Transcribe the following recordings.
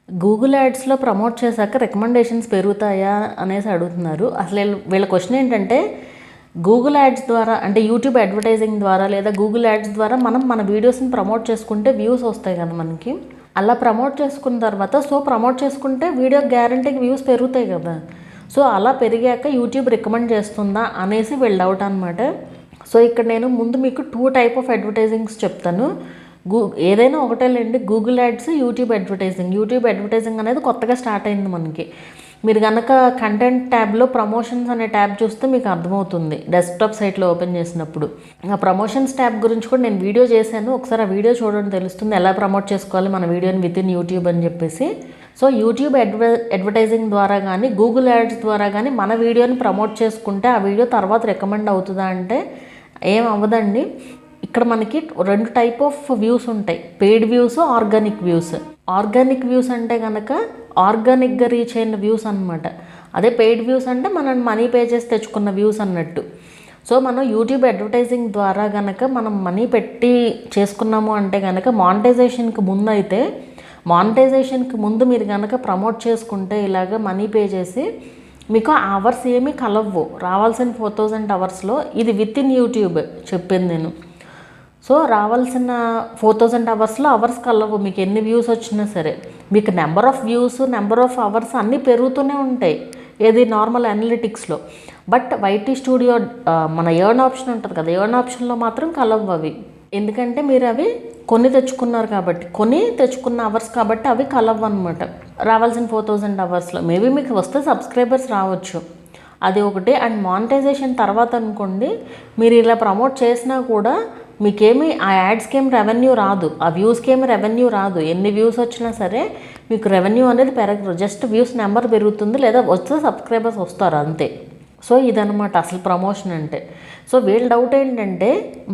Google యాడ్స్లో promote చేశాక recommendations పెరుగుతాయా అనేసి అడుగుతున్నారు. అసలు వీళ్ళ క్వశ్చన్ ఏంటంటే, గూగుల్ యాడ్స్ ద్వారా అంటే యూట్యూబ్ అడ్వర్టైజింగ్ ద్వారా లేదా గూగుల్ యాడ్స్ ద్వారా మనం మన వీడియోస్ని ప్రమోట్ చేసుకుంటే వ్యూస్ వస్తాయి కదా మనకి. అలా ప్రమోట్ చేసుకున్న తర్వాత ప్రమోట్ చేసుకుంటే వీడియో గ్యారంటీకి వ్యూస్ పెరుగుతాయి కదా. అలా పెరిగాక యూట్యూబ్ రికమెండ్ చేస్తుందా అనేసి వీళ్ళ డౌట్ అనమాట. ఇక్కడ నేను ముందు మీకు 2 టైప్ ఆఫ్ అడ్వర్టైజింగ్స్ చెప్తాను. ఏదైనా ఒకటేలేండి, Google ads, YouTube advertising. YouTube advertising అనేది కొత్తగా స్టార్ట్ అయింది మనకి. మీరు కనుక కంటెంట్ ట్యాబ్లో ప్రమోషన్స్ అనే ట్యాబ్ చూస్తే మీకు అర్థమవుతుంది డెస్క్టాప్ సైట్లో ఓపెన్ చేసినప్పుడు. ఆ ప్రమోషన్స్ ట్యాబ్ గురించి కూడా నేను వీడియో చేశాను, ఒకసారి ఆ వీడియో చూడండి, తెలుస్తుంది ఎలా ప్రమోట్ చేసుకోవాలి మన వీడియోని విత్ ఇన్ యూట్యూబ్ అని చెప్పేసి. యూట్యూబ్ అడ్వర్టైజింగ్ ద్వారా కానీ గూగుల్ యాడ్స్ ద్వారా కానీ మన వీడియోని ప్రమోట్ చేసుకుంటే ఆ వీడియో తర్వాత రికమెండ్ అవుతుందా అంటే ఏం అవ్వదండి. ఇక్కడ మనకి 2 టైప్ ఆఫ్ వ్యూస్ ఉంటాయి, paid views, organic views. Organic views అంటే కనుక ఆర్గానిక్గా రీచ్ అయిన వ్యూస్ అనమాట. అదే పెయిడ్ వ్యూస్ అంటే మనం మనీ పే చేసి తెచ్చుకున్న వ్యూస్ అన్నట్టు. మనం యూట్యూబ్ అడ్వర్టైజింగ్ ద్వారా కనుక మనం మనీ పెట్టి చేసుకున్నాము అంటే కనుక మానిటైజేషన్కి ముందు అయితే, మానిటైజేషన్కి ముందు మీరు కనుక ప్రమోట్ చేసుకుంటే ఇలాగ మనీ పే చేసి మీకు అవర్స్ ఏమీ కలవ్వు. రావాల్సిన 4000 అవర్స్లో ఇది విత్ ఇన్ యూట్యూబ్ చెప్పింది నేను. రావాల్సిన 4000 అవర్స్లో అవర్స్ కలవు. మీకు ఎన్ని వ్యూస్ వచ్చినా సరే మీకు number of views, number of hours అన్నీ పెరుగుతూనే ఉంటాయి ఏది నార్మల్ అనలిటిక్స్లో. బట్ వైటీ స్టూడియో మన ఎర్న్ ఆప్షన్ ఉంటుంది కదా, ఎర్న్ ఆప్షన్లో మాత్రం కలవు అవి. ఎందుకంటే మీరు అవి కొని తెచ్చుకున్నారు కాబట్టి, కొని తెచ్చుకున్న అవర్స్ కాబట్టి అవి కలవు అనమాట. రావాల్సిన 4000 అవర్స్లో మేబీ మీకు వస్తే సబ్స్క్రైబర్స్ రావచ్చు, అది ఒకటి. అండ్ మానిటైజేషన్ తర్వాత అనుకోండి, మీరు ఇలా ప్రమోట్ చేసినా కూడా మీకేమీ ఆ యాడ్స్కి ఏం రెవెన్యూ రాదు, ఆ వ్యూస్కి ఏమి రెవెన్యూ రాదు. ఎన్ని వ్యూస్ వచ్చినా సరే మీకు రెవెన్యూ అనేది పెరగదు, జస్ట్ వ్యూస్ నెంబర్ పెరుగుతుంది, లేదా వస్తే సబ్స్క్రైబర్స్ వస్తారు అంతే. ఇదనమాట అసలు ప్రమోషన్ అంటే. వీళ్ళ డౌట్ ఏంటంటే,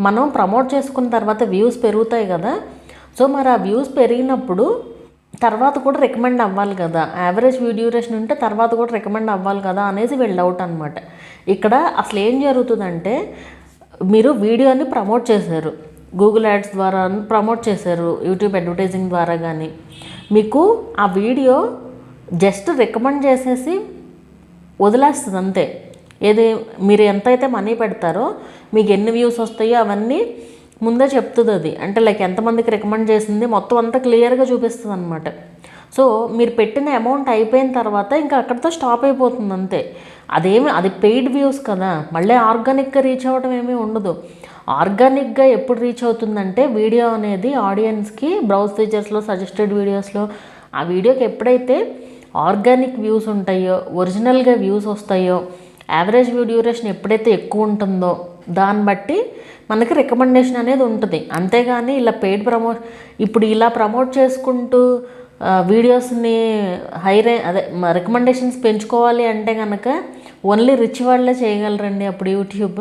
మనం ప్రమోట్ చేసుకున్న తర్వాత వ్యూస్ పెరుగుతాయి కదా, మరి ఆ వ్యూస్ పెరిగినప్పుడు తర్వాత కూడా రికమెండ్ అవ్వాలి కదా, యావరేజ్ వ్యూ డ్యూరేషన్ ఉంటే తర్వాత కూడా రికమెండ్ అవ్వాలి కదా అనేసి వీళ్ళ డౌట్ అనమాట. ఇక్కడ అసలు ఏం జరుగుతుందంటే, మీరు వీడియోని ప్రమోట్ చేశారు, గూగుల్ యాడ్స్ ద్వారా ప్రమోట్ చేశారు, యూట్యూబ్ అడ్వర్టైజింగ్ ద్వారా కానీ, మీకు ఆ వీడియో జస్ట్ రికమెండ్ చేసేసి వదిలేస్తుంది అంతే. ఏది మీరు ఎంతైతే మనీ పెడతారో మీకు ఎన్ని వ్యూస్ వస్తాయో అవన్నీ ముందే చెప్తుంది అది. అంటే ఎంతమందికి రికమెండ్ చేసింది మొత్తం అంతా క్లియర్గా చూపిస్తుంది అనమాట. మీరు పెట్టిన అమౌంట్ అయిపోయిన తర్వాత ఇంకా అక్కడితో స్టాప్ అయిపోతుంది అంతే. అది పెయిడ్ వ్యూస్ కదా, మళ్ళీ ఆర్గానిక్గా రీచ్ అవ్వడం ఏమీ ఉండదు. ఆర్గానిక్గా ఎప్పుడు రీచ్ అవుతుందంటే, వీడియో అనేది ఆడియన్స్కి బ్రౌజ్ ఫీచర్స్లో, సజెస్టెడ్ వీడియోస్లో ఆ వీడియోకి ఎప్పుడైతే ఆర్గానిక్ వ్యూస్ ఉంటాయో, ఒరిజినల్గా వ్యూస్ వస్తాయో, యావరేజ్ వ్యూ డ్యూరేషన్ ఎప్పుడైతే ఎక్కువ ఉంటుందో దాన్ని బట్టి మనకి రికమెండేషన్ అనేది ఉంటుంది. అంతేగాని ఇలా పెయిడ్ ఇప్పుడు ఇలా ప్రమోట్ చేసుకుంటూ వీడియోస్ని రికమెండేషన్స్ పెంచుకోవాలి అంటే కనుక ఓన్లీ రిచ్ వాళ్ళే చేయగలరండి అప్పుడు యూట్యూబ్.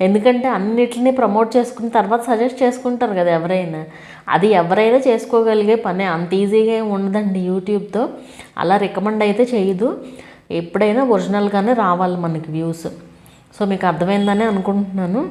ఎందుకంటే అన్నిటిని ప్రమోట్ చేసుకున్న తర్వాత సజెస్ట్ చేసుకుంటారు కదా ఎవరైనా, అది ఎవరైనా చేసుకోగలిగే పని, అంత ఈజీగా ఉండదండి యూట్యూబ్తో. అలా రికమెండ్ అయితే చేయదు, ఎప్పుడైనా ఒరిజినల్గానే రావాలి మనకి వ్యూస్. మీకు అర్థమైందని అనుకుంటున్నాను.